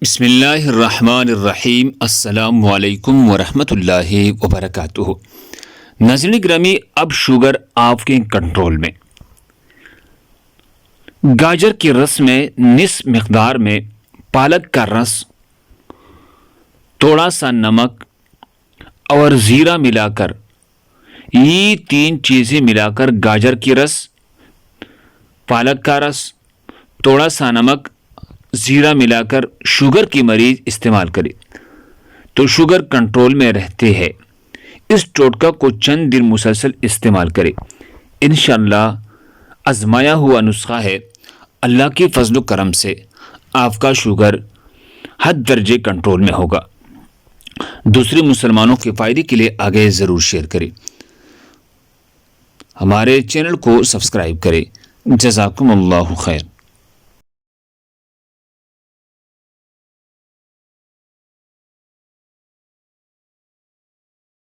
بسم اللہ الرحمن الرحیم۔ السلام علیکم ورحمۃ اللہ وبرکاتہ۔ ناظرین گرامی، اب شوگر آپ کے کنٹرول میں۔ گاجر کے رس میں نصف مقدار میں پالک کا رس، تھوڑا سا نمک اور زیرہ ملا کر، یہ تین چیزیں ملا کر گاجر کی رس، پالک کا رس، تھوڑا سا نمک، زیرہ ملا کر شوگر کی مریض استعمال کرے تو شوگر کنٹرول میں رہتے ہیں۔ اس ٹوٹکا کو چند دن مسلسل استعمال کرے، انشاءاللہ آزمایا ہوا نسخہ ہے۔ اللہ کی فضل و کرم سے آپ کا شوگر حد درجے کنٹرول میں ہوگا۔ دوسرے مسلمانوں کے فائدے کے لیے آگے ضرور شیئر کریں، ہمارے چینل کو سبسکرائب کریں۔ جزاکم اللہ خیر۔